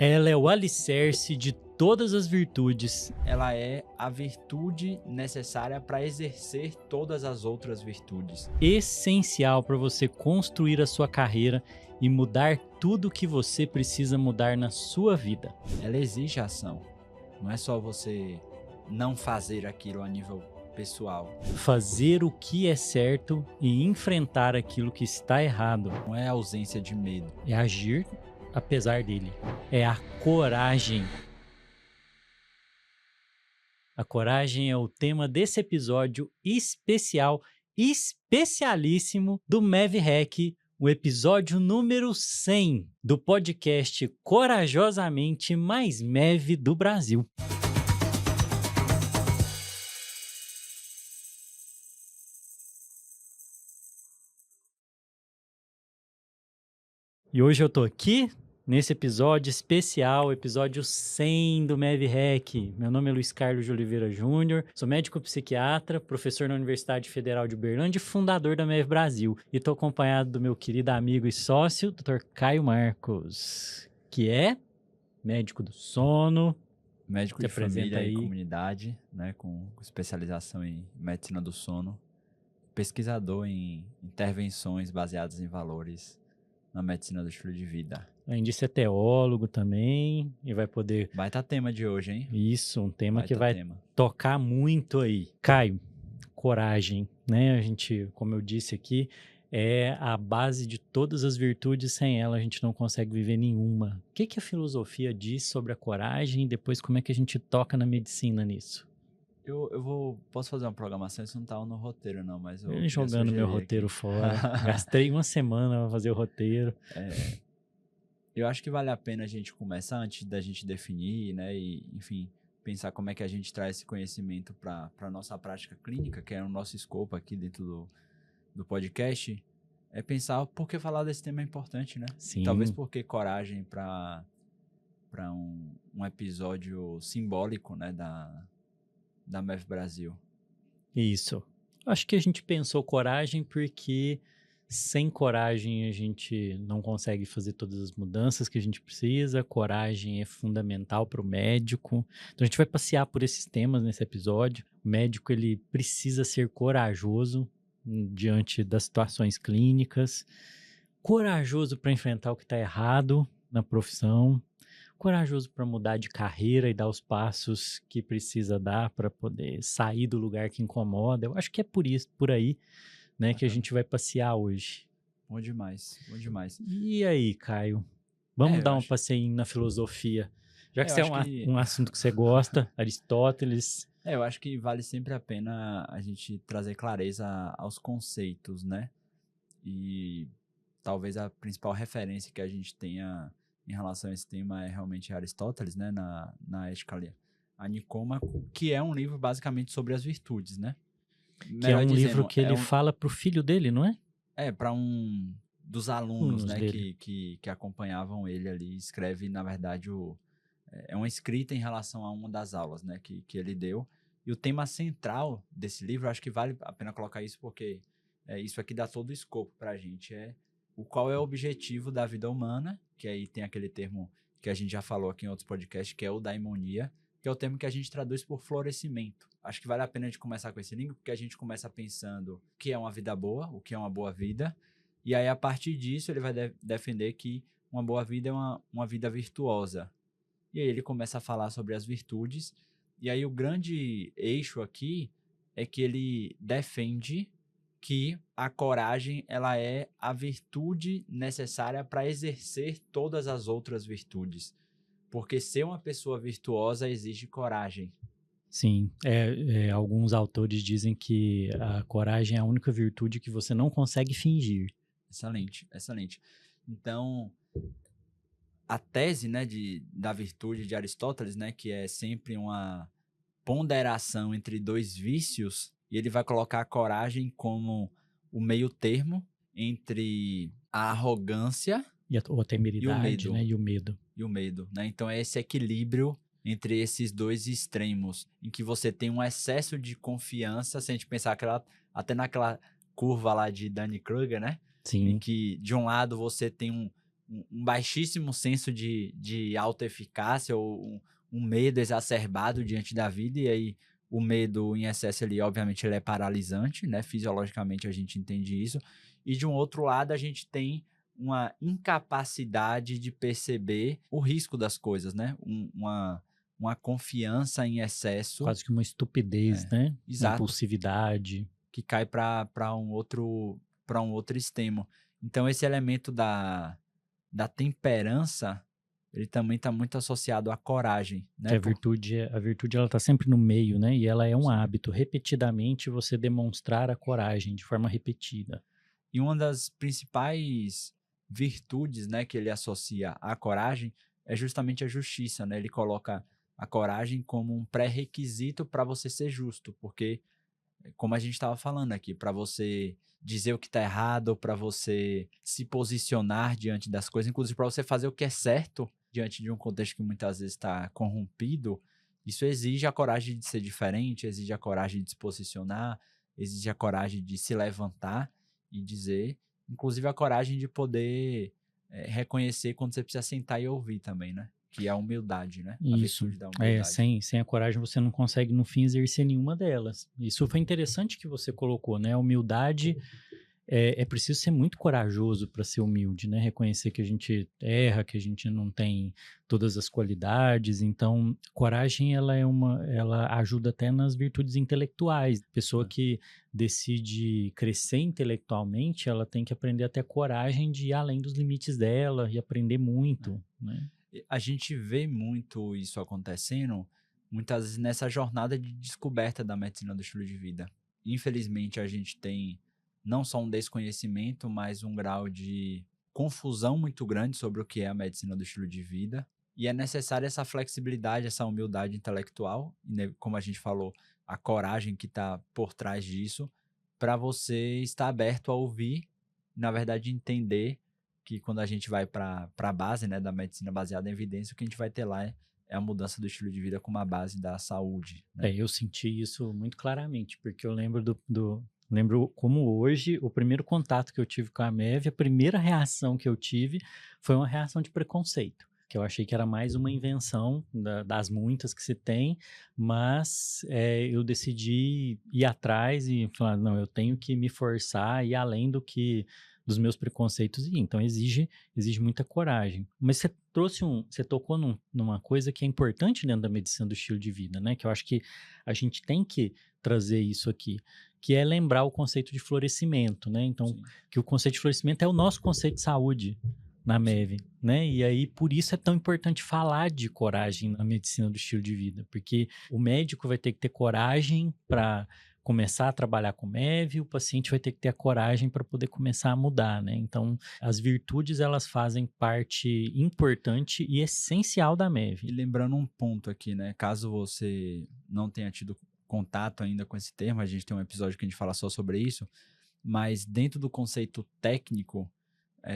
Ela é o alicerce de todas as virtudes. Ela é a virtude necessária para exercer todas as outras virtudes. Essencial para você construir a sua carreira e mudar tudo o que você precisa mudar na sua vida. Ela exige ação. Não é só você não fazer aquilo a nível pessoal. Fazer o que é certo e enfrentar aquilo que está errado. Não é ausência de medo. É agir apesar dele. É a coragem. A coragem é o tema desse episódio especial, especialíssimo do Mev Hack, o episódio número 100 do podcast Corajosamente Mais Mev do Brasil. E hoje eu tô aqui nesse episódio especial, episódio 100 do Mev Hack. Meu nome é Luiz Carlos de Oliveira Júnior, sou médico psiquiatra, professor na Universidade Federal de Uberlândia e fundador da Mev Brasil. E tô acompanhado do meu querido amigo e sócio, Dr. Caio Marcos, que é médico do sono. Médico Se de apresenta família aí. e comunidade, né, com especialização em medicina do sono. Pesquisador em intervenções baseadas em valores na medicina do estilo de vida. Além disso, é teólogo também e vai poder... Baita tema de hoje, hein? Isso, um tema Baita que vai tema. tocar muito aí. Caio, coragem, né? A gente, como eu disse aqui, é a base de todas as virtudes. Sem ela, a gente não consegue viver nenhuma. O que a filosofia diz sobre a coragem e depois como é que a gente toca na medicina nisso? Posso fazer uma programação? Isso não tá no roteiro, não, mas eu Eu queria jogando meu sugerir roteiro aqui. fora. Gastei uma semana para fazer o roteiro. Eu acho que vale a pena a gente começar antes da gente definir, né? E, enfim, pensar como é que a gente traz esse conhecimento para a nossa prática clínica, que é o nosso escopo aqui dentro do podcast. É pensar por que falar desse tema é importante, né? Sim. Talvez porque coragem para um episódio simbólico, né? Da MEV Brasil. Isso. Acho que a gente pensou coragem porque sem coragem a gente não consegue fazer todas as mudanças que a gente precisa. Coragem é fundamental para o médico. Então a gente vai passear por esses temas nesse episódio. O médico ele precisa ser corajoso diante das situações clínicas, corajoso para enfrentar o que está errado na profissão, corajoso para mudar de carreira e dar os passos que precisa dar para poder sair do lugar que incomoda. Eu acho que é por aí, né, que a gente vai passear hoje. Bom demais, bom demais. E aí, Caio? Vamos dar um acho... passeio na filosofia. Já que eu você é acho que... um assunto que você gosta, Aristóteles. Eu acho que vale sempre a pena a gente trazer clareza aos conceitos, né? E talvez a principal referência que a gente tenha em relação a esse tema é realmente Aristóteles, né? Na Ética a Nicômaco, que é um livro basicamente sobre as virtudes, né? Que é um livro que ele fala pro filho dele, não é? Para um dos alunos, né? Dele. Que acompanhavam ele ali. Escreve, na verdade, é uma escrita em relação a uma das aulas, né? Que ele deu. E o tema central desse livro, acho que vale a pena colocar isso porque isso aqui dá todo o escopo para a gente. Qual é o objetivo da vida humana, que aí tem aquele termo que a gente já falou aqui em outros podcasts, que é o daimonia, que é o termo que a gente traduz por florescimento. Acho que vale a pena a gente começar com esse link, porque a gente começa pensando o que é uma vida boa, o que é uma boa vida, e aí a partir disso ele vai defender que uma boa vida é uma vida virtuosa. E aí ele começa a falar sobre as virtudes, e aí o grande eixo aqui é que ele defende que a coragem ela é a virtude necessária para exercer todas as outras virtudes. Porque ser uma pessoa virtuosa exige coragem. Sim, alguns autores dizem que a coragem é a única virtude que você não consegue fingir. Excelente, excelente. Então, a tese, né, da virtude de Aristóteles, né, que é sempre uma ponderação entre dois vícios, e ele vai colocar a coragem como o meio termo entre a arrogância ou a temeridade, né, e o medo. E o medo, né? Então é esse equilíbrio entre esses dois extremos, em que você tem um excesso de confiança, se a gente pensar até naquela curva lá de Dunning-Kruger, né? Sim. Em que de um lado você tem um baixíssimo senso de autoeficácia ou um medo exacerbado diante da vida, e aí o medo em excesso, ele, obviamente, ele é paralisante, né? Fisiologicamente a gente entende isso. E de um outro lado, a gente tem uma incapacidade de perceber o risco das coisas, né? Uma confiança em excesso, Quase que uma estupidez, né? Uma exato, impulsividade. que cai para um outro extremo. Então, esse elemento da temperança, ele também está muito associado à coragem, Que né? a virtude ela tá sempre no meio, né? E ela é um Sim. hábito, repetidamente você demonstrar a coragem de forma repetida. E uma das principais virtudes, né, que ele associa à coragem é justamente a justiça, né? Ele coloca a coragem como um pré-requisito para você ser justo, porque, como a gente estava falando aqui, para você dizer o que está errado, para você se posicionar diante das coisas, inclusive para você fazer o que é certo diante de um contexto que muitas vezes está corrompido, isso exige a coragem de ser diferente, exige a coragem de se posicionar, exige a coragem de se levantar e dizer, inclusive a coragem de poder reconhecer quando você precisa sentar e ouvir também, né? Que é a humildade, né? A Isso. virtude da É, humildade. sem a coragem você não consegue, no fim, exercer nenhuma delas. Isso foi interessante que você colocou, né? A humildade, é preciso ser muito corajoso para ser humilde, né? Reconhecer que a gente erra, que a gente não tem todas as qualidades. Então, coragem, ela ajuda até nas virtudes intelectuais. Pessoa É. que decide crescer intelectualmente, ela tem que aprender a ter coragem de ir além dos limites dela e aprender muito, né? A gente vê muito isso acontecendo, muitas vezes nessa jornada de descoberta da medicina do estilo de vida. Infelizmente, a gente tem não só um desconhecimento, mas um grau de confusão muito grande sobre o que é a medicina do estilo de vida. E é necessária essa flexibilidade, essa humildade intelectual, e, né, como a gente falou, a coragem que está por trás disso, para você estar aberto a ouvir, na verdade, entender que quando a gente vai para a base, né, da medicina baseada em evidência, o que a gente vai ter lá é a mudança do estilo de vida com uma base da saúde, né? Eu senti isso muito claramente, porque eu lembro lembro como hoje, o primeiro contato que eu tive com a MEV, a primeira reação que eu tive foi uma reação de preconceito, que eu achei que era mais uma invenção das muitas que se tem, mas eu decidi ir atrás e falar, não, eu tenho que me forçar a ir além dos meus preconceitos, e então exige muita coragem. Mas você tocou numa coisa que é importante dentro da medicina do estilo de vida, né? Que eu acho que a gente tem que trazer isso aqui, que é lembrar o conceito de florescimento, né? Então, Sim, que o conceito de florescimento é o nosso conceito de saúde na sim. MEV, né? E aí, por isso é tão importante falar de coragem na medicina do estilo de vida, porque o médico vai ter que ter coragem para começar a trabalhar com MEV, o paciente vai ter que ter a coragem para poder começar a mudar, né? Então, as virtudes, elas fazem parte importante e essencial da E MEV. lembrando um ponto aqui, né? Caso você não tenha tido contato ainda com esse termo, a gente tem um episódio que a gente fala só sobre isso, mas dentro do conceito técnico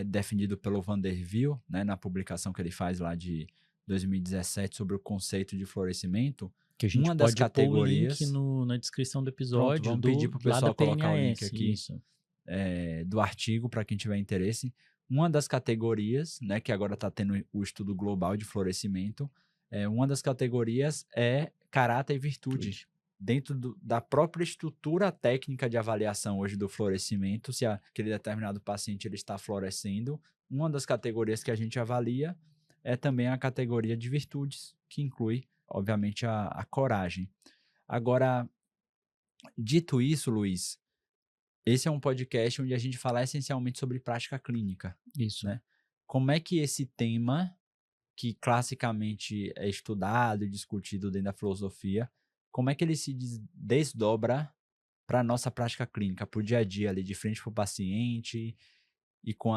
definido pelo Vanderbilt, né, na publicação que ele faz lá de 2017 sobre o conceito de florescimento, Que a gente uma das pode pôr o link categorias. na descrição do Pronto, episódio vamos pedir para o lá da pessoal colocar o link PNAS, aqui isso. do artigo para quem tiver interesse. Uma das categorias, né, que agora está tendo o estudo global de florescimento, uma das categorias é caráter e virtude. Tudo. Dentro da própria estrutura técnica de avaliação hoje do florescimento, se aquele determinado paciente ele está florescendo, uma das categorias que a gente avalia é também a categoria de virtudes, que inclui, obviamente, a coragem. Agora, dito isso, Luiz, esse é um podcast onde a gente fala essencialmente sobre prática clínica, Isso. né? Como é que esse tema, que classicamente é estudado e discutido dentro da filosofia, como é que ele se desdobra para a nossa prática clínica, para o dia a dia ali, de frente para o paciente e com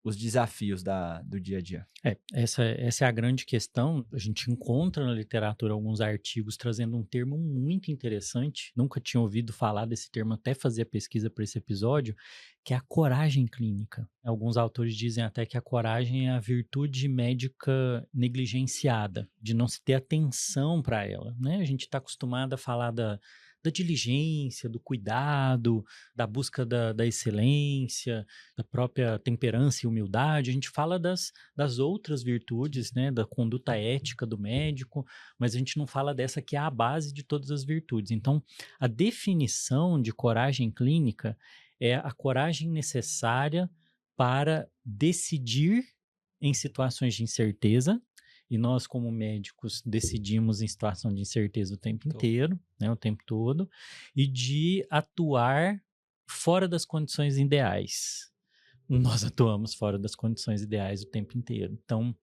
os desafios do dia a dia? Essa é a grande questão. A gente encontra na literatura alguns artigos trazendo um termo muito interessante. Nunca tinha ouvido falar desse termo até fazer a pesquisa para esse episódio, que é a coragem clínica. Alguns autores dizem até que a coragem é a virtude médica negligenciada, de não se ter atenção para ela, né? A gente está acostumado a falar da diligência, do cuidado, da busca da excelência, da própria temperança e humildade. A gente fala das outras virtudes, né, da conduta ética do médico, mas a gente não fala dessa que é a base de todas as virtudes. Então, a definição de coragem clínica é a coragem necessária para decidir em situações de incerteza, e nós, como médicos, decidimos em situação de incerteza o tempo inteiro, né, o tempo todo, e de atuar fora das condições ideais. Nós atuamos fora das condições ideais o tempo inteiro. Então,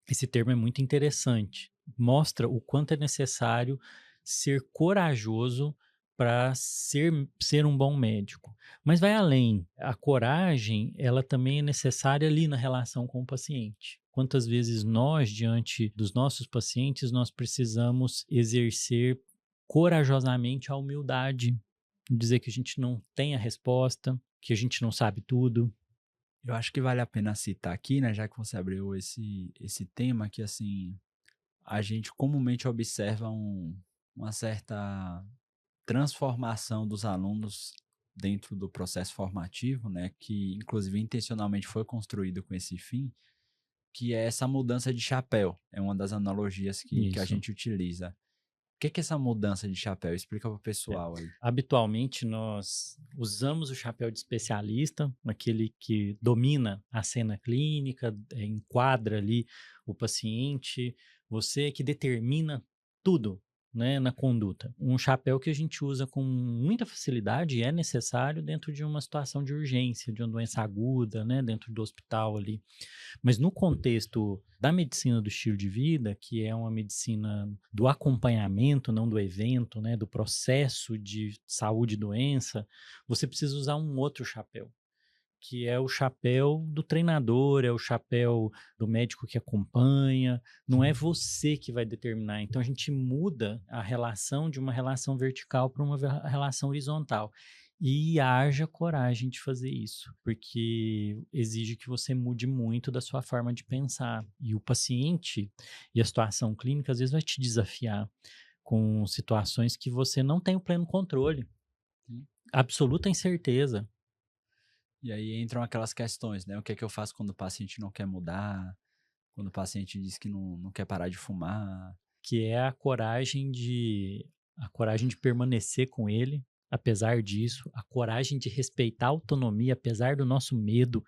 esse termo é muito interessante. Mostra o quanto é necessário ser corajoso para ser um bom médico. Mas vai além. A coragem, ela também é necessária ali na relação com o paciente. Quantas vezes nós, diante dos nossos pacientes, nós precisamos exercer corajosamente a humildade, dizer que a gente não tem a resposta, que a gente não sabe tudo. Eu acho que vale a pena citar aqui, né, já que você abriu esse tema, que assim, a gente comumente observa uma certa transformação dos alunos dentro do processo formativo, né, que inclusive intencionalmente foi construído com esse fim, que é essa mudança de chapéu. É uma das analogias que a Isso. gente utiliza. O que é essa mudança de chapéu? Explica para o É. pessoal aí. Habitualmente, nós usamos o chapéu de especialista, aquele que domina a cena clínica, enquadra ali o paciente, você que determina tudo, né, na conduta. Um chapéu que a gente usa com muita facilidade e é necessário dentro de uma situação de urgência, de uma doença aguda, né, dentro do hospital ali. Mas no contexto da medicina do estilo de vida, que é uma medicina do acompanhamento, não do evento, né, do processo de saúde e doença, você precisa usar um outro chapéu, que é o chapéu do treinador, é o chapéu do médico que acompanha, não é você que vai determinar. Então a gente muda a relação de uma relação vertical para uma relação horizontal. E haja coragem de fazer isso, porque exige que você mude muito da sua forma de pensar. E o paciente e a situação clínica às vezes vai te desafiar com situações que você não tem o pleno controle, absoluta incerteza. E aí entram aquelas questões, né? O que é que eu faço quando o paciente não quer mudar? Quando o paciente diz que não quer parar de fumar? Que é a coragem de permanecer com ele, apesar disso, a coragem de respeitar a autonomia, apesar do nosso medo,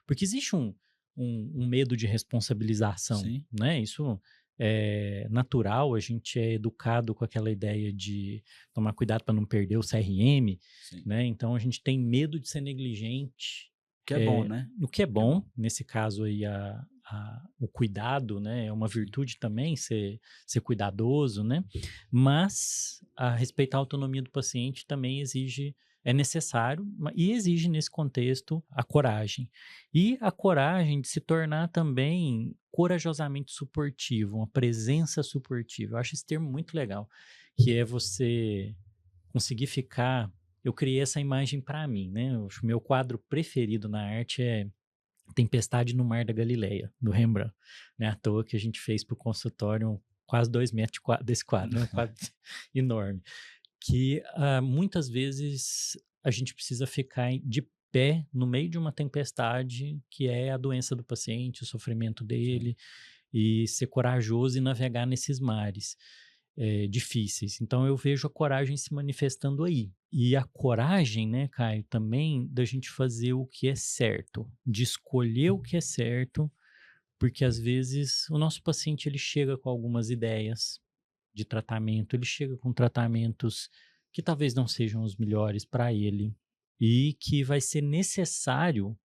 porque existe um medo de responsabilização, Sim, né? Isso é natural, a gente é educado com aquela ideia de tomar cuidado para não perder o CRM, sim. né? Então a gente tem medo de ser negligente, Que é bom, né? o que é Que é bom, bom. nesse caso aí o cuidado, né, é uma Sim. virtude também, ser cuidadoso, né, mas a respeitar a autonomia do paciente também é necessário e exige nesse contexto a coragem. E a coragem de se tornar também corajosamente suportivo, uma presença suportiva. Eu acho esse termo muito legal, que é você conseguir ficar. Eu criei essa imagem para mim, né? O meu quadro preferido na arte é Tempestade no Mar da Galileia, do Rembrandt. Não é à toa que a gente fez para o consultório quase 2 metros desse quadro, né? Um quadro enorme. Que muitas vezes a gente precisa ficar de pé no meio de uma tempestade que é a doença do paciente, o sofrimento Sim. dele, e ser corajoso e navegar nesses mares difíceis. Então eu vejo a coragem se manifestando aí. E a coragem, né, Caio, também da gente fazer o que é certo, de escolher o que é certo, porque às vezes o nosso paciente ele chega com algumas ideias de tratamento, ele chega com tratamentos que talvez não sejam os melhores para ele e que vai ser necessário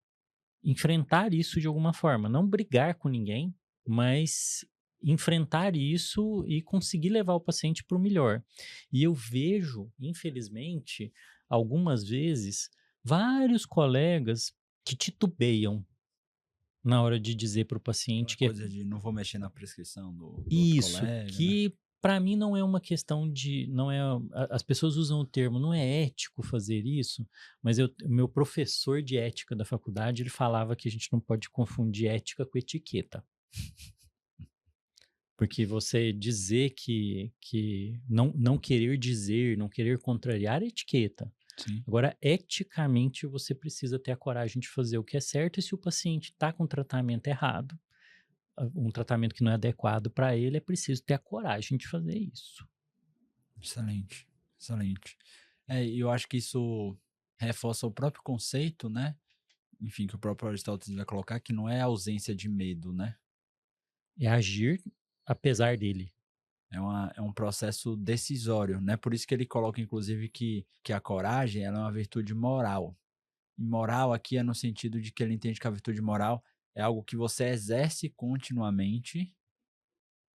enfrentar isso de alguma forma, não brigar com ninguém, mas enfrentar isso e conseguir levar o paciente para o melhor. E eu vejo, infelizmente, algumas vezes, vários colegas que titubeiam na hora de dizer para o Aquela paciente que é coisa de não vou mexer na prescrição do outro isso, colega, né? que para mim não é uma questão de, não é, as pessoas usam o termo, não é ético fazer isso, mas o meu professor de ética da faculdade, ele falava que a gente não pode confundir ética com etiqueta. Porque você dizer que não querer dizer, não querer contrariar é etiqueta. Sim. Agora, eticamente, você precisa ter a coragem de fazer o que é certo, e se o paciente está com tratamento errado, um tratamento que não é adequado para ele, é preciso ter a coragem de fazer isso. Excelente, excelente. E eu acho que isso reforça o próprio conceito, né? Enfim, que o próprio Aristóteles vai colocar, que não é ausência de medo, né? É agir apesar dele. É um processo decisório, né? Por isso que ele coloca, inclusive, que a coragem ela é uma virtude moral. E moral aqui é no sentido de que ele entende que a virtude moral é algo que você exerce continuamente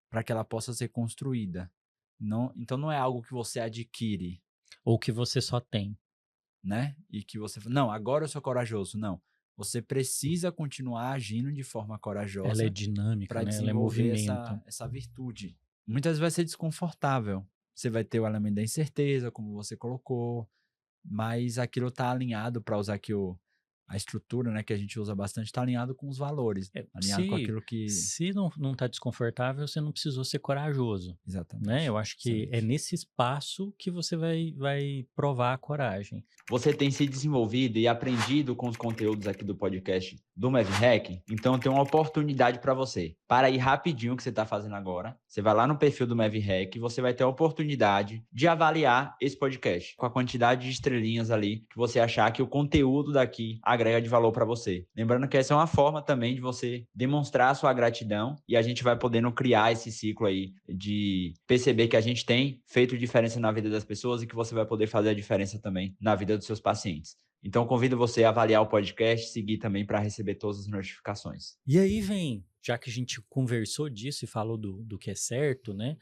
para que ela possa ser construída. Não, então não é algo que você adquire, Ou que você só tem. né? E que você fala, não, agora eu sou corajoso. Não. Você precisa continuar agindo de forma Ela é corajosa dinâmica, para né? Ela é desenvolver movimento. essa virtude. Muitas vezes vai ser desconfortável. Você vai ter o elemento da incerteza, como você colocou, mas aquilo está alinhado, para usar aqui a estrutura, né, que a gente usa bastante, está alinhado com os valores, alinhado com Se, aquilo que. se não está desconfortável, você não precisou ser corajoso, né? Exatamente. Eu acho que é Excelente. nesse espaço que você vai provar a coragem. Você tem se desenvolvido e aprendido com os conteúdos aqui do podcast do MevHack? Então tem uma oportunidade para você. Para aí rapidinho o que você está fazendo agora. Você vai lá no perfil do MevHack e você vai ter a oportunidade de avaliar esse podcast com a quantidade de estrelinhas ali que você achar que o conteúdo daqui agrega de valor para você. Lembrando que essa é uma forma também de você demonstrar a sua gratidão e a gente vai podendo criar esse ciclo aí de perceber que a gente tem feito diferença na vida das pessoas e que você vai poder fazer a diferença também na vida dos seus pacientes. Então, convido você a avaliar o podcast, seguir também para receber todas as notificações. E aí vem, já que a gente conversou disso e falou do que é certo, né?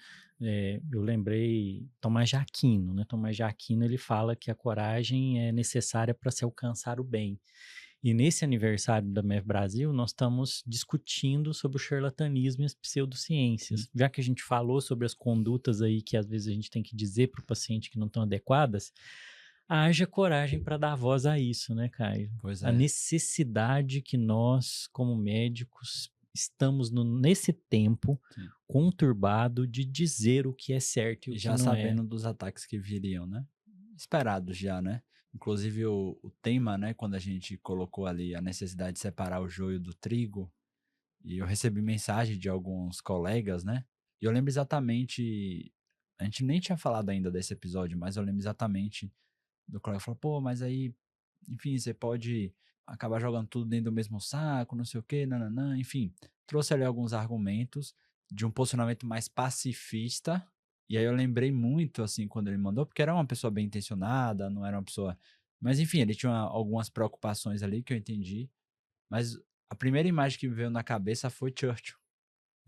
Eu lembrei Tomás de Aquino, né? Tomás de Aquino, ele fala que a coragem é necessária para se alcançar o bem. E nesse aniversário da MEV Brasil, nós estamos discutindo sobre o charlatanismo e as pseudociências. Já que a gente falou sobre as condutas aí que às vezes a gente tem que dizer para o paciente que não estão adequadas, haja coragem para dar voz a isso, né, Caio? Pois A é. necessidade que nós, como médicos, estamos nesse tempo Sim. conturbado de dizer o que é certo e o E que já não sabendo é. dos ataques que viriam, né? Esperados já, né? Inclusive o tema, né? Quando a gente colocou ali a necessidade de separar o joio do trigo, e eu recebi mensagem de alguns colegas, né? E eu lembro exatamente, a gente nem tinha falado ainda desse episódio, mas eu lembro exatamente do colega falou, pô, mas aí, enfim, você pode acabar jogando tudo dentro do mesmo saco, não sei o quê, nananã, enfim. Trouxe ali alguns argumentos de um posicionamento mais pacifista, e aí eu lembrei muito, assim, quando ele mandou, porque era uma pessoa bem intencionada, não era uma pessoa... Mas, enfim, ele tinha algumas preocupações ali que eu entendi, mas a primeira imagem que me veio na cabeça foi Churchill,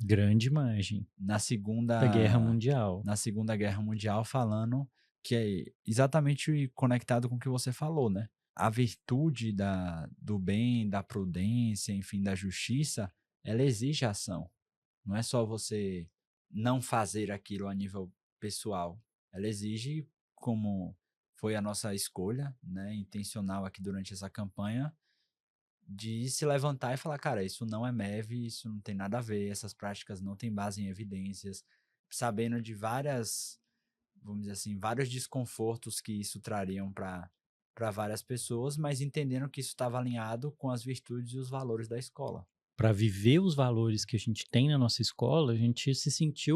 Grande imagem na da Guerra Segunda, Mundial. na Segunda Guerra Mundial, falando que é exatamente conectado com o que você falou, né? A virtude do bem, da prudência, enfim, da justiça, ela exige ação. Não é só você não fazer aquilo a nível pessoal. Ela exige, como foi a nossa escolha, né, intencional aqui durante essa campanha, de se levantar e falar, cara, isso não é MEV, isso não tem nada a ver, essas práticas não têm base em evidências, sabendo de várias, vamos dizer assim, vários desconfortos que isso trariam para várias pessoas, mas entendendo que isso estava alinhado com as virtudes e os valores da escola. Para viver os valores que a gente tem na nossa escola, a gente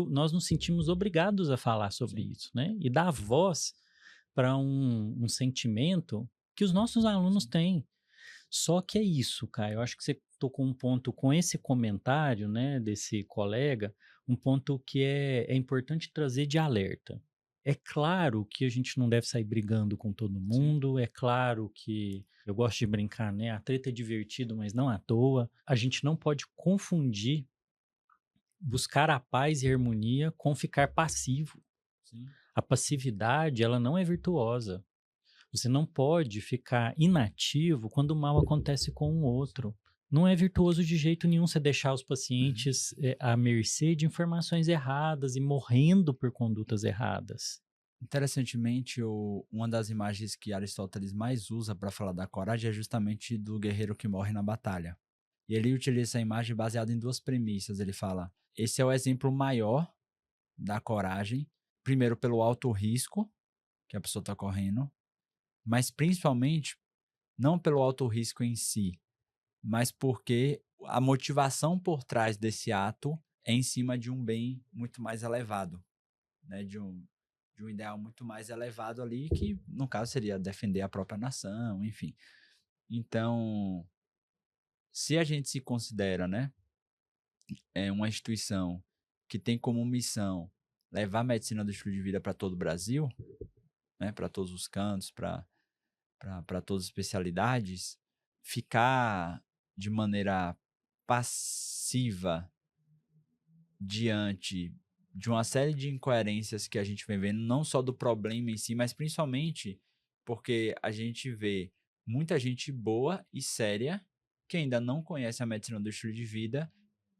nós nos sentimos obrigados a falar sobre Sim. isso, né? E dar voz para um sentimento que os nossos alunos têm. Só que é isso, Caio. Eu acho que você tocou um ponto com esse comentário, né, desse colega, um ponto que é importante trazer de alerta. É claro que a gente não deve sair brigando com todo Sim. mundo, é claro que eu gosto de brincar, né? A treta é divertido, mas não à toa. A gente não pode confundir buscar a paz e harmonia com ficar passivo. Sim. A passividade, ela não é virtuosa. Você não pode ficar inativo quando o mal acontece com o outro. Não é virtuoso de jeito nenhum você deixar os pacientes à mercê de informações erradas e morrendo por condutas erradas. Interessantemente, uma das imagens que Aristóteles mais usa para falar da coragem é justamente do guerreiro que morre na batalha. E ele utiliza essa imagem baseada em duas premissas. Ele fala: esse é o exemplo maior da coragem, primeiro pelo alto risco que a pessoa está correndo, mas principalmente não pelo alto risco em si, mas porque a motivação por trás desse ato é em cima de um bem muito mais elevado, né? De um ideal muito mais elevado ali, que no caso seria defender a própria nação, enfim. Então, se a gente se considera, né, uma instituição que tem como missão levar a medicina do estilo de vida para todo o Brasil, né, para todos os cantos, para todas as especialidades, ficar de maneira passiva diante de uma série de incoerências que a gente vem vendo, não só do problema em si, mas principalmente porque a gente vê muita gente boa e séria que ainda não conhece a medicina do estilo de vida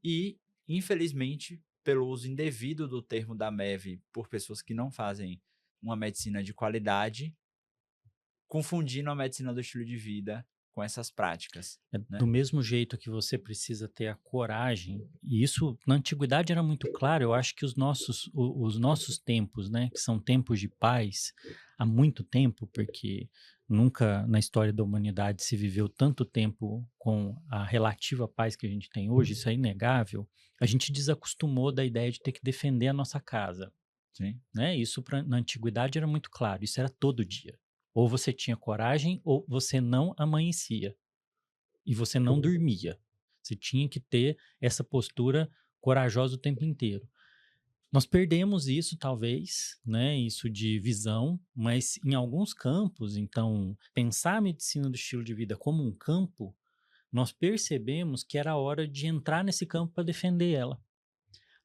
e, infelizmente, pelo uso indevido do termo da MEV por pessoas que não fazem uma medicina de qualidade, confundindo a medicina do estilo de vida com essas práticas, né? Do mesmo jeito que você precisa ter a coragem, e isso na antiguidade era muito claro, eu acho que os nossos tempos, né, que são tempos de paz, há muito tempo, porque nunca na história da humanidade se viveu tanto tempo com a relativa paz que a gente tem hoje, isso é inegável, a gente desacostumou da ideia de ter que defender a nossa casa, Sim. né? Isso na antiguidade era muito claro, isso era todo dia. Ou você tinha coragem ou você não amanhecia. E você não dormia. Você tinha que ter essa postura corajosa o tempo inteiro. Nós perdemos isso, talvez, né? Isso de visão, mas em alguns campos, então, pensar a medicina do estilo de vida como um campo, nós percebemos que era hora de entrar nesse campo para defender ela.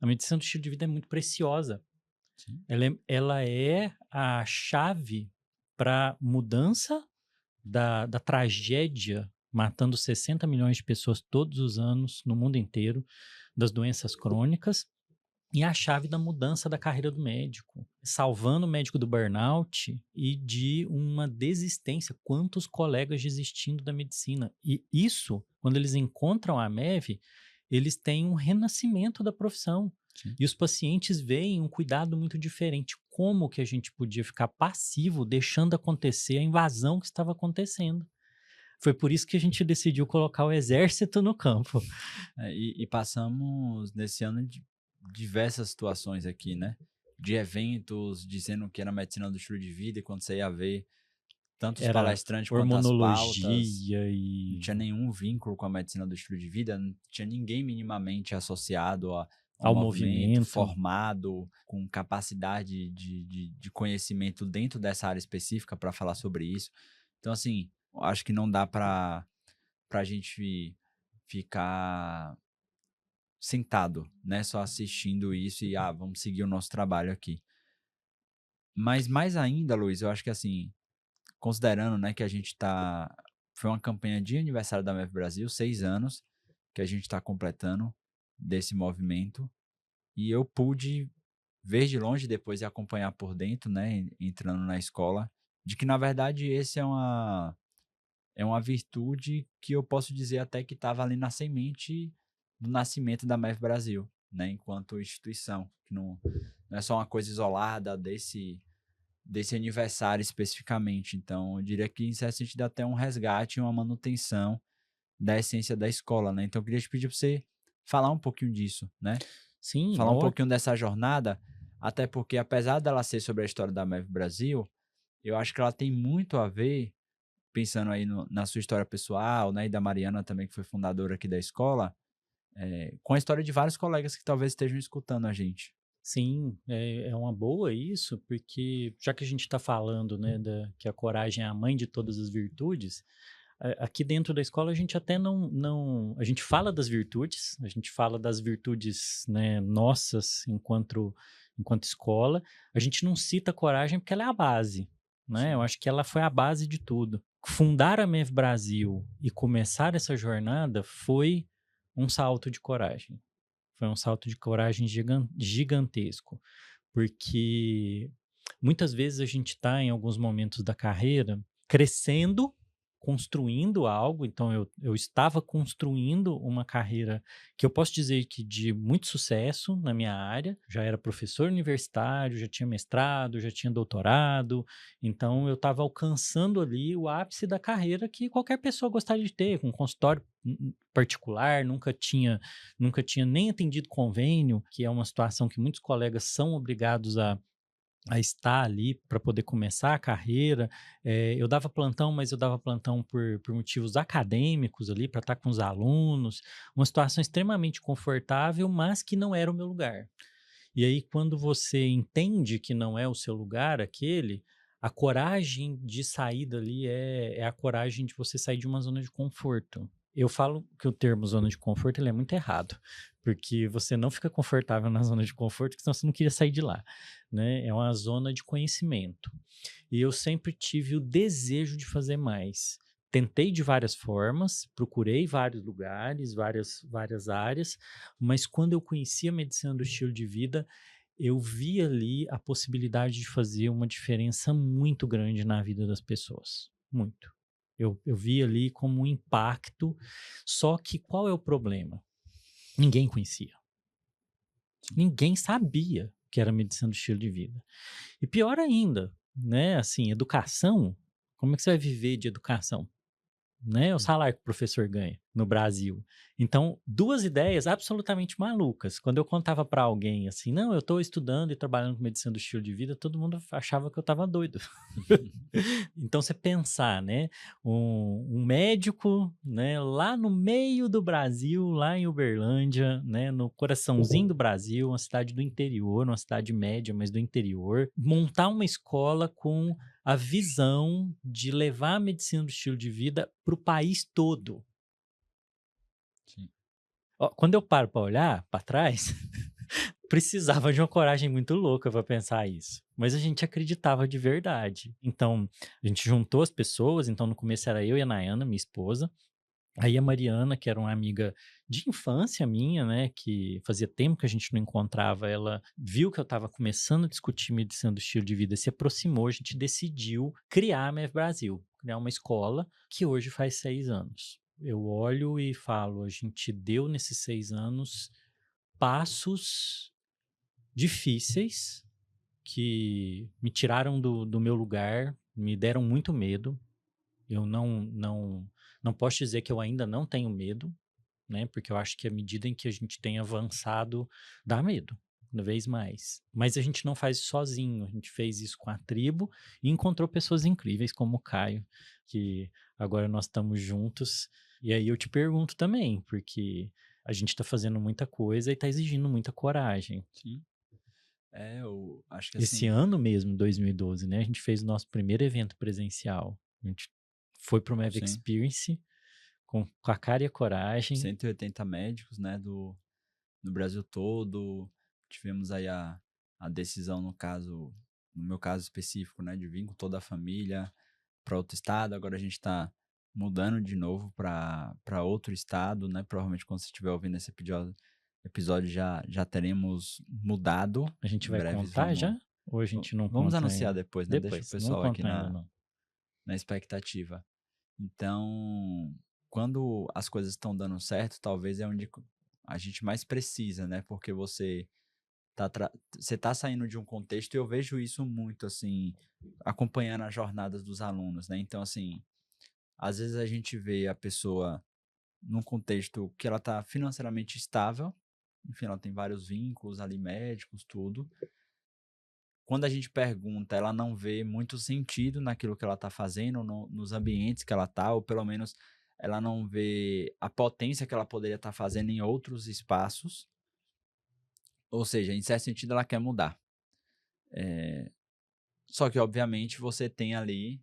A medicina do estilo de vida é muito preciosa. Sim. Ela é a chave para mudança da tragédia matando 60 milhões de pessoas todos os anos no mundo inteiro, das doenças crônicas, e a chave da mudança da carreira do médico, salvando o médico do burnout e de uma desistência. Quantos colegas desistindo da medicina? E isso, quando eles encontram a MEV, eles têm um renascimento da profissão. Sim. E os pacientes veem um cuidado muito diferente. Como que a gente podia ficar passivo, deixando acontecer a invasão que estava acontecendo? Foi por isso que a gente decidiu colocar o exército no campo. E passamos nesse ano de diversas situações aqui, né? De eventos dizendo que era medicina do estilo de vida, e quando você ia ver tanto os Era palestrantes quanto as pautas, hormonologia não e tinha nenhum vínculo com a medicina do estilo de vida, não tinha ninguém minimamente associado ao ao movimento, movimento. formado, com capacidade de conhecimento dentro dessa área específica para falar sobre isso. Então, assim, eu acho que não dá para a gente ficar sentado, né, só assistindo isso e, vamos seguir o nosso trabalho aqui. Mas mais ainda, Luiz, eu acho que assim, considerando, né, que a gente foi uma campanha de aniversário da MEV Brasil, 6 anos que a gente está completando desse movimento, e eu pude ver de longe depois e acompanhar por dentro, né, entrando na escola, de que na verdade esse é uma virtude que eu posso dizer até que estava ali na semente do nascimento da MEV Brasil, né, enquanto instituição, que não é só uma coisa isolada desse aniversário especificamente. Então, eu diria que em certo sentido até um resgate e uma manutenção da essência da escola, né? Então, eu queria te pedir para você falar um pouquinho disso, né? Sim, Falar um pouquinho dessa jornada, até porque apesar dela ser sobre a história da MEV Brasil, eu acho que ela tem muito a ver, pensando aí na sua história pessoal, né, e da Mariana também, que foi fundadora aqui da escola, com a história de vários colegas que talvez estejam escutando a gente. sim, é uma boa isso, porque já que a gente está falando, né, que a coragem é a mãe de todas as virtudes, aqui dentro da escola a gente até a gente fala das virtudes, a gente fala das virtudes, né, nossas enquanto escola, a gente não cita a coragem porque ela é a base, né? Eu acho que ela foi a base de tudo. Fundar a MEV Brasil e começar essa jornada foi um salto de coragem. Foi um salto de coragem gigantesco, porque muitas vezes a gente está em alguns momentos da carreira crescendo construindo algo, então eu estava construindo uma carreira que eu posso dizer que de muito sucesso na minha área, já era professor universitário, já tinha mestrado, já tinha doutorado, então eu estava alcançando ali o ápice da carreira que qualquer pessoa gostaria de ter, com um consultório particular, nunca tinha nem atendido convênio, que é uma situação que muitos colegas são obrigados a estar ali para poder começar a carreira. Eu dava plantão, mas eu dava plantão por motivos acadêmicos ali, para estar com os alunos, uma situação extremamente confortável, mas que não era o meu lugar. E aí, quando você entende que não é o seu lugar aquele, a coragem de sair dali é a coragem de você sair de uma zona de conforto. Eu falo que o termo zona de conforto ele é muito errado, porque você não fica confortável na zona de conforto, porque senão você não queria sair de lá, né? É uma zona de conhecimento. E eu sempre tive o desejo de fazer mais. Tentei de várias formas, procurei vários lugares, várias áreas, mas quando eu conheci a medicina do estilo de vida, eu vi ali a possibilidade de fazer uma diferença muito grande na vida das pessoas. Muito. Eu vi ali como um impacto, só que qual é o problema? Ninguém conhecia. Ninguém sabia que era medicina do estilo de vida. E pior ainda, né? Assim, educação, como é que você vai viver de educação? Né, o salário que o professor ganha no Brasil. Então, duas ideias absolutamente malucas. Quando eu contava para alguém assim, não, eu estou estudando e trabalhando com medicina do estilo de vida, todo mundo achava que eu estava doido. Então, você pensar, né, um médico, né, lá no meio do Brasil, lá em Uberlândia, né, no coraçãozinho do Brasil, uma cidade do interior, uma cidade média, mas do interior, montar uma escola com a visão de levar a medicina do estilo de vida para o país todo. Sim. Ó, quando eu paro para olhar para trás, precisava de uma coragem muito louca para pensar isso. Mas a gente acreditava de verdade. Então, a gente juntou as pessoas. Então, no começo era eu e a Nayana, minha esposa. Aí a Mariana, que era uma amiga de infância minha, né, que fazia tempo que a gente não encontrava, ela viu que eu estava começando a discutir medicina do estilo de vida, se aproximou, a gente decidiu criar a MEV Brasil, criar uma escola que hoje faz 6 anos. Eu olho e falo, a gente deu nesses 6 anos passos difíceis que me tiraram do meu lugar, me deram muito medo. Eu não posso dizer que eu ainda não tenho medo, né? Porque eu acho que à medida em que a gente tem avançado, dá medo, cada vez mais. Mas a gente não faz isso sozinho, a gente fez isso com a tribo e encontrou pessoas incríveis como o Caio, que agora nós estamos juntos. E aí eu te pergunto também, porque a gente está fazendo muita coisa e está exigindo muita coragem. Sim. Eu acho que Esse assim, ano mesmo, 2012, né? A gente fez o nosso primeiro evento presencial. A gente foi para o Mav sim, Experience com a cara e a coragem. 180 médicos, né, no Brasil todo. Tivemos aí a decisão, no meu caso específico, né, de vir com toda a família para outro estado. Agora a gente está mudando de novo para outro estado, né? Provavelmente quando você estiver ouvindo esse episódio já teremos mudado. A gente Em vai breves contar já? Ou a gente não vamos conta anunciar ainda? depois, né? Deixa o Depois, não pessoal aqui conta ainda não. na expectativa. Então, quando as coisas estão dando certo, talvez é onde a gente mais precisa, né? Porque você tá saindo de um contexto e eu vejo isso muito, assim, acompanhando as jornadas dos alunos, né? Então, assim, às vezes a gente vê a pessoa num contexto que ela tá financeiramente estável, enfim, ela tem vários vínculos ali, médicos, tudo. Quando a gente pergunta, ela não vê muito sentido naquilo que ela está fazendo, nos ambientes que ela está, ou pelo menos ela não vê a potência que ela poderia estar fazendo em outros espaços. Ou seja, em certo sentido, ela quer mudar. Só que, obviamente, você tem ali,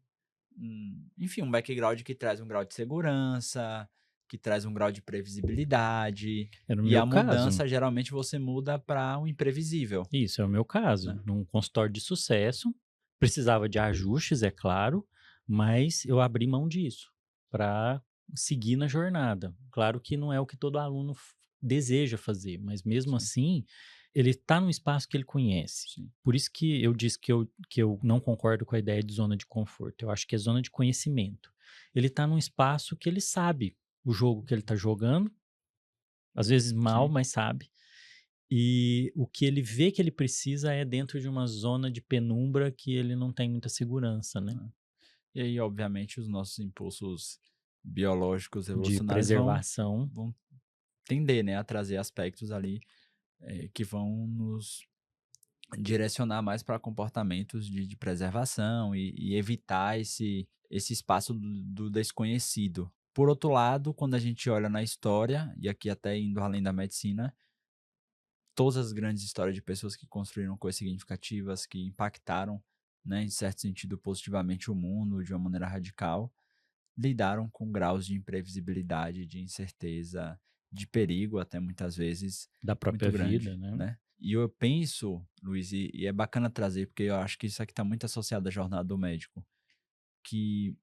enfim, um background que traz um grau de segurança, que traz um grau de previsibilidade, É no e meu a caso. mudança, geralmente, você muda para o imprevisível, Isso é o meu caso. né? Num consultório de sucesso, precisava de ajustes, é claro, mas eu abri mão disso para seguir na jornada. Claro que não é o que todo aluno deseja fazer, mas mesmo Sim, assim, ele está num espaço que ele conhece. sim, Por isso que eu disse que eu não concordo com a ideia de zona de conforto. Eu acho que é zona de conhecimento. ele está num espaço que ele sabe o jogo que ele está jogando, às vezes mal, Sim. mas sabe. E o que ele vê que ele precisa é dentro de uma zona de penumbra que ele não tem muita segurança, né? E aí, obviamente, os nossos impulsos biológicos De evolucionários preservação. vão tender, né, a trazer aspectos ali que vão nos direcionar mais para comportamentos de preservação e evitar esse espaço do desconhecido. Por outro lado, quando a gente olha na história, e aqui até indo além da medicina, todas as grandes histórias de pessoas que construíram coisas significativas, que impactaram, né, em certo sentido, positivamente o mundo de uma maneira radical, lidaram com graus de imprevisibilidade, de incerteza, de perigo, até muitas vezes, Da muito própria grande, vida, né? né? E eu penso, Luiz, e é bacana trazer, porque eu acho que isso aqui está muito associado à jornada do médico, que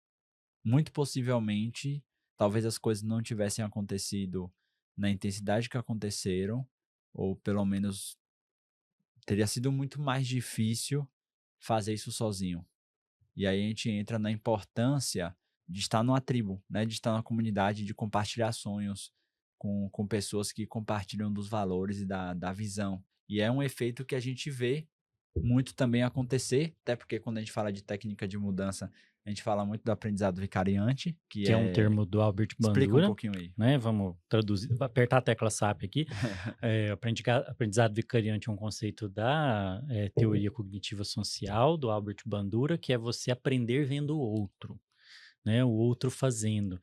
muito possivelmente, talvez as coisas não tivessem acontecido na intensidade que aconteceram, ou pelo menos teria sido muito mais difícil fazer isso sozinho. E aí a gente entra na importância de estar numa tribo, né? De estar numa comunidade, de compartilhar sonhos com pessoas que compartilham dos valores e da visão. E é um efeito que a gente vê muito também acontecer, até porque quando a gente fala de técnica de mudança, a gente fala muito do aprendizado vicariante, que Que é um é... termo do Albert Explica um Bandura, pouquinho aí. né? Vamos traduzir, apertar a tecla SAP aqui. Aprendizado vicariante é um conceito da teoria cognitiva social do Albert Bandura, que é você aprender vendo o outro, né? O outro fazendo.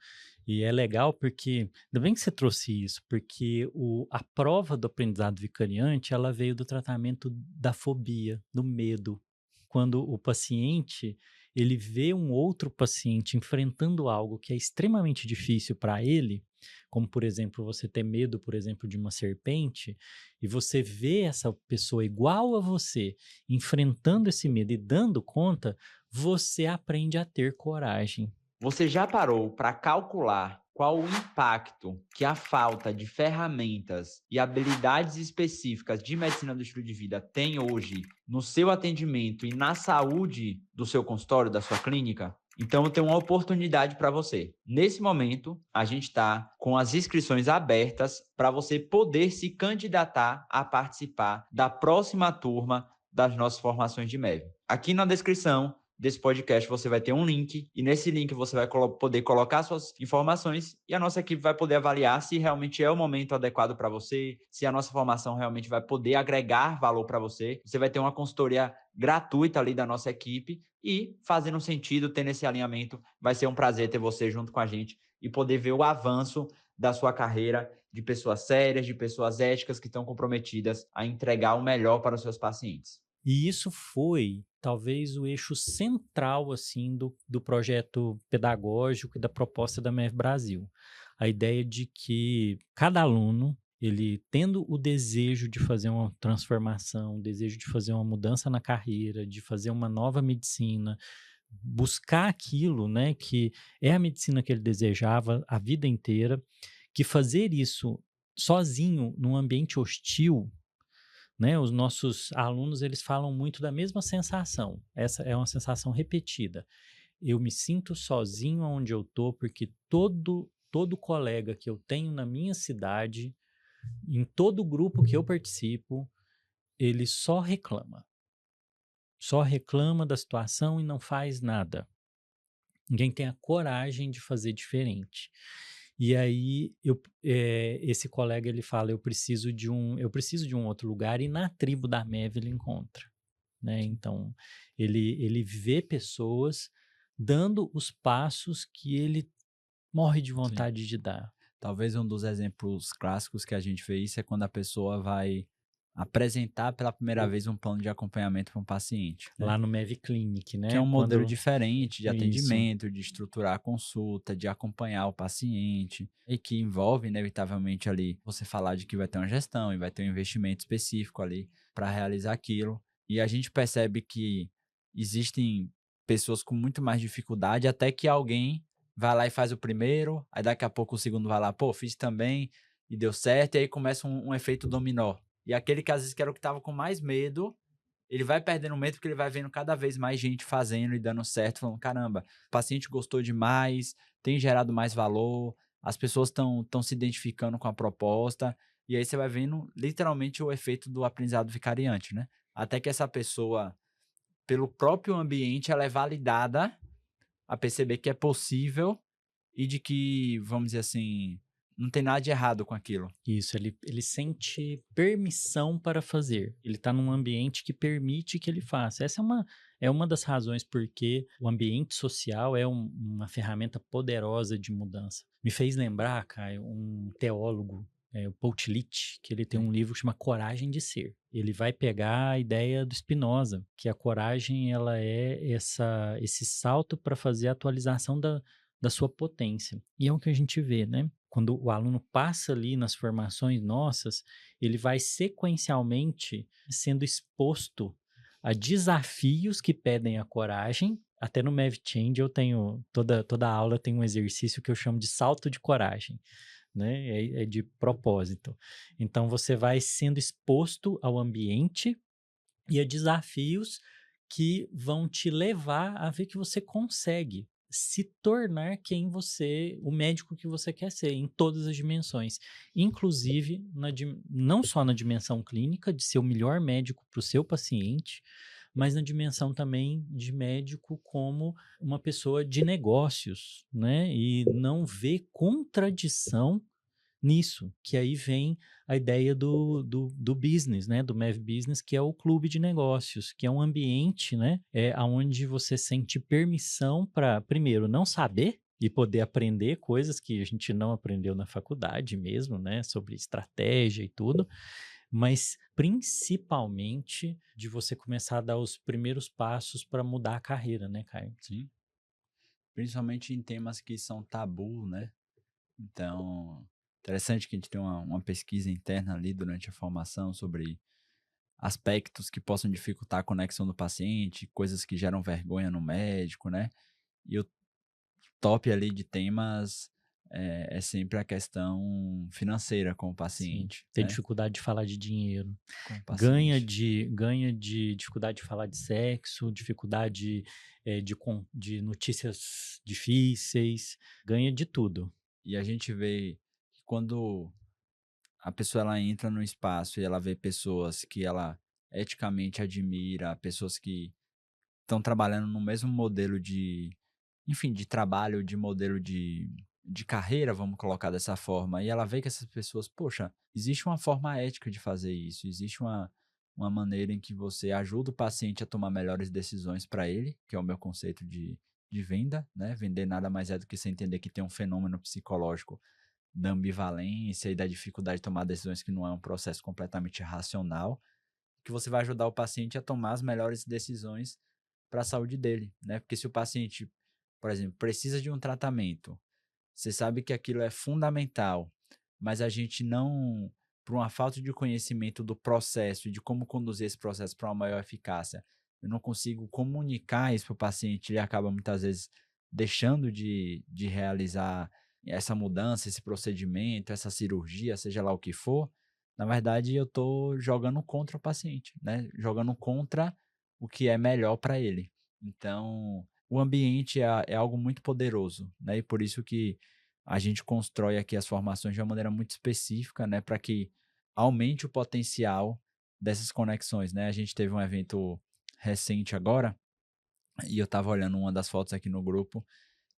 E é legal porque, ainda bem que você trouxe isso, porque a prova do aprendizado vicariante, ela veio do tratamento da fobia, do medo. Quando o paciente, ele vê um outro paciente enfrentando algo que é extremamente difícil para ele, como, por exemplo, você ter medo, por exemplo, de uma serpente, e você vê essa pessoa igual a você, enfrentando esse medo e dando conta, você aprende a ter coragem. Você já parou para calcular qual o impacto que a falta de ferramentas e habilidades específicas de medicina do estilo de vida tem hoje no seu atendimento e na saúde do seu consultório, da sua clínica? Então, eu tenho uma oportunidade para você. Nesse momento, a gente está com as inscrições abertas para você poder se candidatar a participar da próxima turma das nossas formações de MEV. Aqui na descrição desse podcast você vai ter um link e nesse link você vai poder colocar suas informações e a nossa equipe vai poder avaliar se realmente é o momento adequado para você, se a nossa formação realmente vai poder agregar valor para você. Você vai ter uma consultoria gratuita ali da nossa equipe e, fazendo sentido, tendo esse alinhamento, vai ser um prazer ter você junto com a gente e poder ver o avanço da sua carreira de pessoas sérias, de pessoas éticas que estão comprometidas a entregar o melhor para os seus pacientes. E isso foi, talvez, o eixo central, assim, do projeto pedagógico e da proposta da MEV Brasil. A ideia de que cada aluno, ele tendo o desejo de fazer uma transformação, o desejo de fazer uma mudança na carreira, de fazer uma nova medicina, buscar aquilo, né, que é a medicina que ele desejava a vida inteira, que fazer isso sozinho, num ambiente hostil, né, os nossos alunos, eles falam muito da mesma sensação. Essa é uma sensação repetida. Eu me sinto sozinho onde eu tô, porque todo colega que eu tenho na minha cidade, em todo grupo que eu participo, ele só reclama. Só reclama da situação e não faz nada. Ninguém tem a coragem de fazer diferente. E aí esse colega ele fala, eu preciso de um outro lugar, e na tribo da MEV ele encontra, né? Então ele vê pessoas dando os passos que ele morre de Sim. vontade de dar. Talvez um dos exemplos clássicos que a gente vê isso é quando a pessoa vai apresentar pela primeira vez um plano de acompanhamento para um paciente, né? Lá no MEV Clinic, né? Que é um modelo Quando diferente de isso. atendimento, de estruturar a consulta, de acompanhar o paciente, e que envolve, inevitavelmente, ali você falar de que vai ter uma gestão e vai ter um investimento específico ali para realizar aquilo. E a gente percebe que existem pessoas com muito mais dificuldade, até que alguém vai lá e faz o primeiro, aí daqui a pouco o segundo vai lá, pô, fiz também e deu certo, e aí começa um efeito dominó. E aquele que às vezes que era o que estava com mais medo, ele vai perdendo medo porque ele vai vendo cada vez mais gente fazendo e dando certo, falando, caramba, o paciente gostou demais, tem gerado mais valor, as pessoas estão se identificando com a proposta, e aí você vai vendo literalmente o efeito do aprendizado vicariante, né? Até que essa pessoa, pelo próprio ambiente, ela é validada a perceber que é possível e de que, vamos dizer assim, não tem nada de errado com aquilo. Isso, ele sente permissão para fazer. Ele está num ambiente que permite que ele faça. Essa é uma das razões porque o ambiente social é uma ferramenta poderosa de mudança. Me fez lembrar, Caio, um teólogo, o Paul Tillich, que ele tem um livro que chama Coragem de Ser. Ele vai pegar a ideia do Spinoza, que a coragem ela é esse salto para fazer a atualização da sua potência. E é o que a gente vê, né? Quando o aluno passa ali nas formações nossas, ele vai sequencialmente sendo exposto a desafios que pedem a coragem. Até no Mav Change eu tenho, toda aula tem um exercício que eu chamo de salto de coragem, né? É de propósito. Então você vai sendo exposto ao ambiente e a desafios que vão te levar a ver que você consegue se tornar o médico que você quer ser, em todas as dimensões. Inclusive, não só na dimensão clínica, de ser o melhor médico para o seu paciente, mas na dimensão também de médico como uma pessoa de negócios, né? E não ver contradição nisso, que aí vem a ideia do business, né, do Mav Business, que é o clube de negócios, que é um ambiente, né, onde você sente permissão para, primeiro, não saber e poder aprender coisas que a gente não aprendeu na faculdade mesmo, né, sobre estratégia e tudo, mas principalmente de você começar a dar os primeiros passos para mudar a carreira, né, Caio? Sim. Principalmente em temas que são tabu, né? Então, interessante que a gente tem uma pesquisa interna ali durante a formação sobre aspectos que possam dificultar a conexão do paciente, coisas que geram vergonha no médico, né? E o top ali de temas é sempre a questão financeira com o Sim, paciente, ter né? dificuldade de falar de dinheiro. Com o Ganha paciente. de dificuldade de falar de sexo, dificuldade de notícias difíceis, ganha de tudo. E a gente vê que quando a pessoa ela entra no espaço e ela vê pessoas que ela eticamente admira, pessoas que estão trabalhando no mesmo modelo de, enfim, de trabalho, de modelo de carreira, vamos colocar dessa forma, e ela vê que essas pessoas, poxa, existe uma forma ética de fazer isso, existe uma maneira em que você ajuda o paciente a tomar melhores decisões para ele, que é o meu conceito de venda, né? Vender nada mais é do que você entender que tem um fenômeno psicológico da ambivalência e da dificuldade de tomar decisões que não é um processo completamente racional, que você vai ajudar o paciente a tomar as melhores decisões para a saúde dele, né? Porque se o paciente, por exemplo, precisa de um tratamento, você sabe que aquilo é fundamental, mas a gente não, por uma falta de conhecimento do processo e de como conduzir esse processo para uma maior eficácia, eu não consigo comunicar isso para o paciente, ele acaba muitas vezes deixando de realizar essa mudança, esse procedimento, essa cirurgia, seja lá o que for. Na verdade, eu estou jogando contra o paciente, né? Jogando contra o que é melhor para ele. Então, o ambiente é algo muito poderoso, né? E por isso que a gente constrói aqui as formações de uma maneira muito específica, né? Para que aumente o potencial dessas conexões, né? A gente teve um evento recente agora, e eu estava olhando uma das fotos aqui no grupo,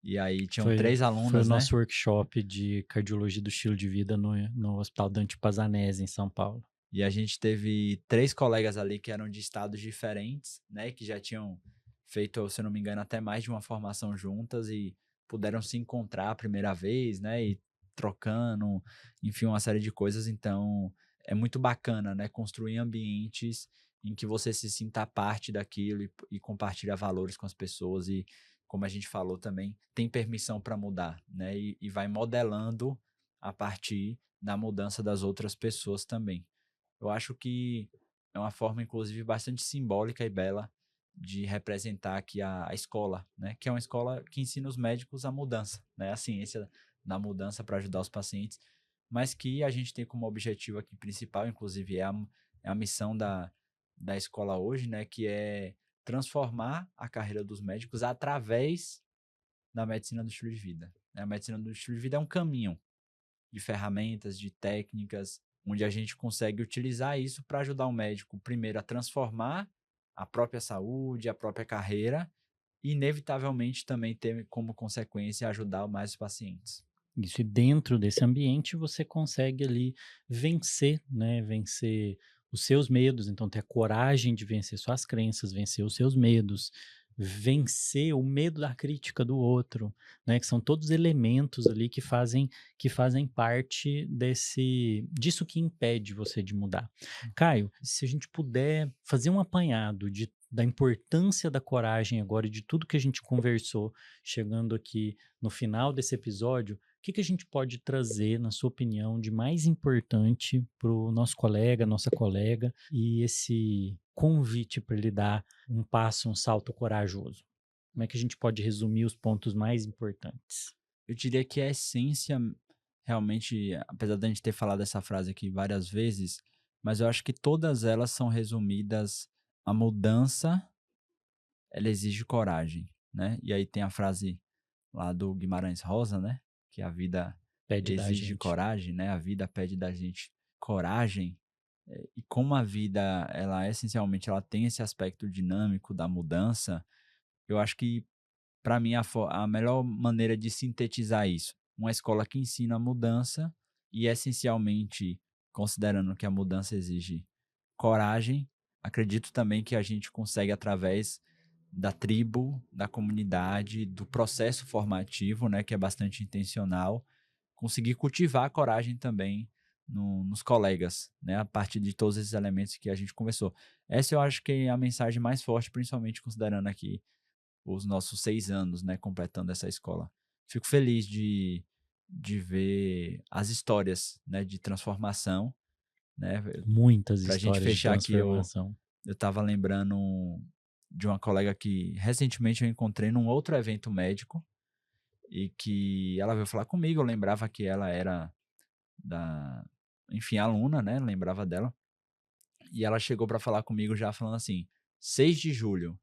e aí tinham três Foi o alunas, né? nosso workshop de cardiologia do estilo de vida no Hospital Dante Pazanese, em São Paulo. E a gente teve 3 colegas ali que eram de estados diferentes, né? Que já tinham feito, se eu não me engano, até mais de uma formação juntas e puderam se encontrar a primeira vez, né? E trocando, enfim, uma série de coisas. Então, é muito bacana, né? Construir ambientes em que você se sinta parte daquilo e compartilha valores com as pessoas e, como a gente falou também, tem permissão para mudar, né? E vai modelando a partir da mudança das outras pessoas também. Eu acho que é uma forma, inclusive, bastante simbólica e bela de representar aqui a escola, né? Que é uma escola que ensina os médicos a mudança, né? A ciência da mudança para ajudar os pacientes, mas que a gente tem como objetivo aqui principal, inclusive, é a missão da escola hoje, né, que é transformar a carreira dos médicos através da medicina do estilo de vida, né? A medicina do estilo de vida é um caminho de ferramentas, de técnicas, onde a gente consegue utilizar isso para ajudar o médico, primeiro, a transformar a própria saúde, a própria carreira, e inevitavelmente também ter como consequência ajudar mais os pacientes. Isso, e dentro desse ambiente você consegue ali vencer, né? Vencer os seus medos, então ter a coragem de vencer suas crenças, vencer os seus medos, vencer o medo da crítica do outro, né? Que são todos elementos ali que fazem parte disso que impede você de mudar. Caio, se a gente puder fazer um apanhado da importância da coragem agora e de tudo que a gente conversou, chegando aqui no final desse episódio, o que a gente pode trazer, na sua opinião, de mais importante para o nosso colega, nossa colega, e esse convite para ele dar um passo, um salto corajoso? Como é que a gente pode resumir os pontos mais importantes? Eu diria que a essência, realmente, apesar da gente ter falado essa frase aqui várias vezes, mas eu acho que todas elas são resumidas: a mudança, ela exige coragem, né? E aí tem a frase lá do Guimarães Rosa, né? Que a vida Pede da exige gente. coragem, né? A vida pede da gente coragem. E como a vida, ela essencialmente, ela tem esse aspecto dinâmico da mudança, eu acho que, para mim, a melhor maneira de sintetizar isso, uma escola que ensina a mudança e, essencialmente, considerando que a mudança exige coragem, acredito também que a gente consegue, através da tribo, da comunidade, do processo formativo, né, que é bastante intencional, conseguir cultivar a coragem também nos colegas, né, a partir de todos esses elementos que a gente conversou. Essa eu acho que é a mensagem mais forte, principalmente considerando aqui os nossos 6 anos, né, completando essa escola. Fico feliz de ver as histórias, né, de transformação, né. Muitas Para a gente histórias de fechar aqui, eu transformação. estava lembrando de uma colega que recentemente eu encontrei num outro evento médico, e que ela veio falar comigo. Eu lembrava que ela era enfim, aluna, né? Lembrava dela. E ela chegou para falar comigo já falando assim: 6 de julho.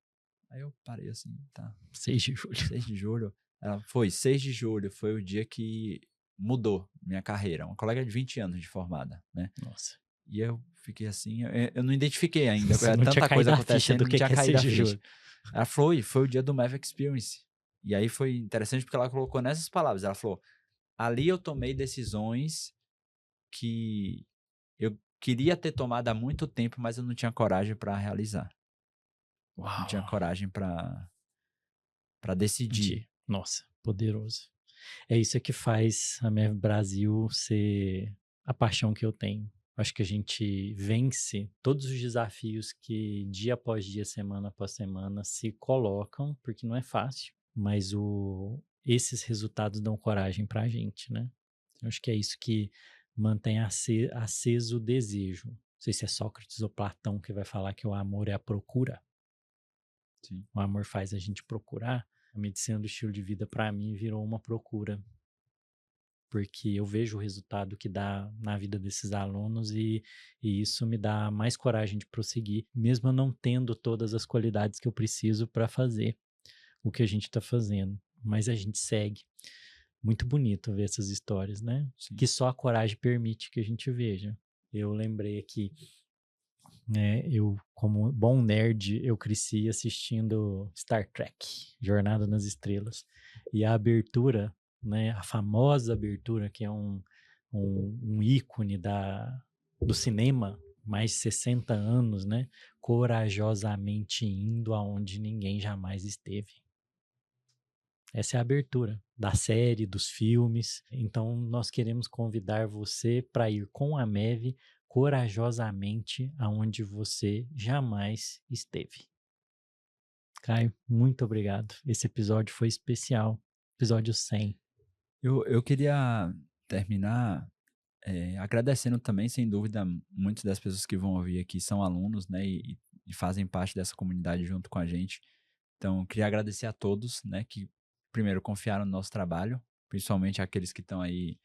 Aí eu parei assim, tá. 6 de julho. 6 de julho. Ela foi: 6 de julho foi o dia que mudou minha carreira. Uma colega de 20 anos de formada, né? Nossa. E eu fiquei assim, eu não identifiquei ainda, Você não tinha tanta caído coisa a ficha acontecendo, do não tinha que é caído 6 a de ficha. julho. Ela falou: foi o dia do Mav Experience. E aí foi interessante porque ela colocou nessas palavras. Ela falou: ali eu tomei decisões que eu queria ter tomado há muito tempo, mas eu não tinha coragem para realizar. Não tinha Uau. coragem para decidir. Nossa, poderoso. É isso que faz a MEV Brasil ser a paixão que eu tenho. Acho que a gente vence todos os desafios que dia após dia, semana após semana se colocam, porque não é fácil, mas esses resultados dão coragem para a gente, né? Eu acho que é isso que mantém aceso o desejo. Não sei se é Sócrates ou Platão que vai falar que o amor é a procura. Sim. O amor faz a gente procurar. A medicina do estilo de vida, para mim, virou uma procura, porque eu vejo o resultado que dá na vida desses alunos e isso me dá mais coragem de prosseguir, mesmo eu não tendo todas as qualidades que eu preciso para fazer o que a gente está fazendo. Mas a gente segue. Muito bonito ver essas histórias, né? Sim. Que só a coragem permite que a gente veja. Eu lembrei aqui, né? Eu, como bom nerd, eu cresci assistindo Star Trek, Jornada nas Estrelas. E a abertura, né? A famosa abertura, que é um ícone do cinema, mais de 60 anos, né? Corajosamente indo aonde ninguém jamais esteve. Essa é a abertura da série, dos filmes. Então, nós queremos convidar você para ir com a MEV corajosamente aonde você jamais esteve. Caio, muito obrigado. Esse episódio foi especial. Episódio 100. Eu queria terminar agradecendo também, sem dúvida, muitas das pessoas que vão ouvir aqui são alunos, né? E fazem parte dessa comunidade junto com a gente. Então, queria agradecer a todos, né? Que primeiro confiaram no nosso trabalho, principalmente aqueles que estão aí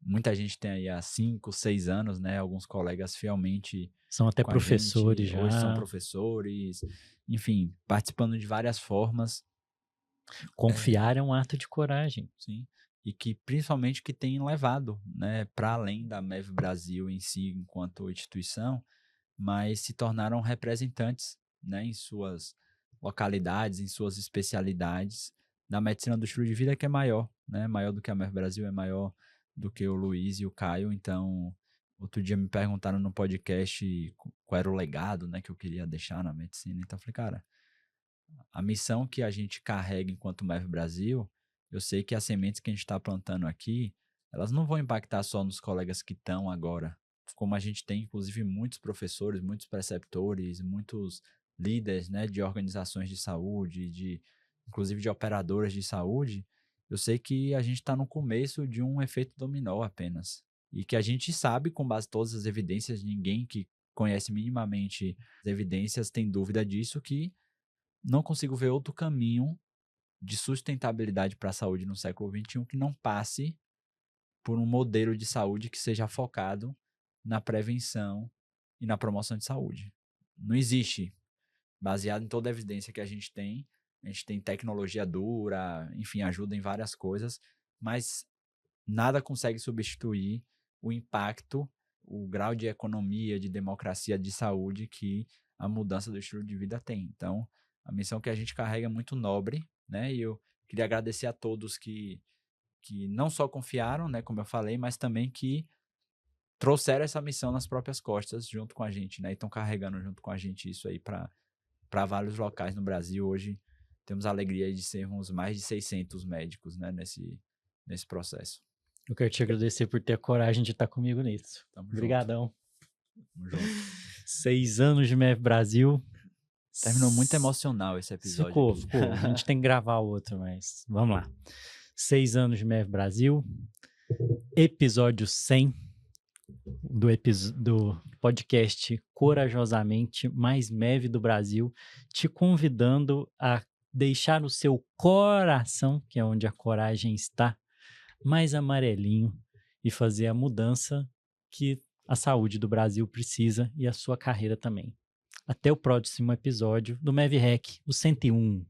muita gente tem aí há 5, 6 anos, né? Alguns colegas fielmente São até com a professores gente, hoje são já, professores, enfim, participando de várias formas, confiar é um ato de coragem. sim, e que principalmente que tem levado, né, para além da MEV Brasil em si, enquanto instituição, mas se tornaram representantes, né, em suas localidades, em suas especialidades da medicina do estilo de vida que é maior, né, maior do que a MEV Brasil, é maior do que o Luiz e o Caio. Então, outro dia me perguntaram no podcast qual era o legado, né, que eu queria deixar na medicina. Então, eu falei, cara, a missão que a gente carrega enquanto MEV Brasil, eu sei que as sementes que a gente está plantando aqui, elas não vão impactar só nos colegas que estão agora, como a gente tem, inclusive, muitos professores, muitos preceptores, muitos líderes, né, de organizações de saúde, inclusive de operadoras de saúde. Eu sei que a gente está no começo de um efeito dominó apenas. E que a gente sabe, com base em todas as evidências, ninguém que conhece minimamente as evidências tem dúvida disso, que não consigo ver outro caminho de sustentabilidade para a saúde no século XXI que não passe por um modelo de saúde que seja focado na prevenção e na promoção de saúde. Não existe, baseado em toda a evidência que a gente tem tecnologia dura, enfim, ajuda em várias coisas, mas nada consegue substituir o impacto, o grau de economia, de democracia, de saúde que a mudança do estilo de vida tem. Então, a missão que a gente carrega é muito nobre, né? E eu queria agradecer a todos que não só confiaram, né, como eu falei, mas também que trouxeram essa missão nas próprias costas junto com a gente, né? E estão carregando junto com a gente isso aí para vários locais no Brasil. Hoje temos a alegria de sermos mais de 600 médicos, né, nesse processo. Eu quero te agradecer por ter a coragem de estar comigo nisso. Tamo Obrigadão. Tamo junto. 6 anos de MEV Brasil. Terminou muito emocional esse episódio. Ficou. A gente tem que gravar outro, mas vamos lá. 6 anos de MEV Brasil. Episódio 100 do podcast Corajosamente Mais MEV do Brasil, te convidando a deixar o seu coração, que é onde a coragem está, mais amarelinho e fazer a mudança que a saúde do Brasil precisa e a sua carreira também. Até o próximo episódio do MEV Rec, o 101.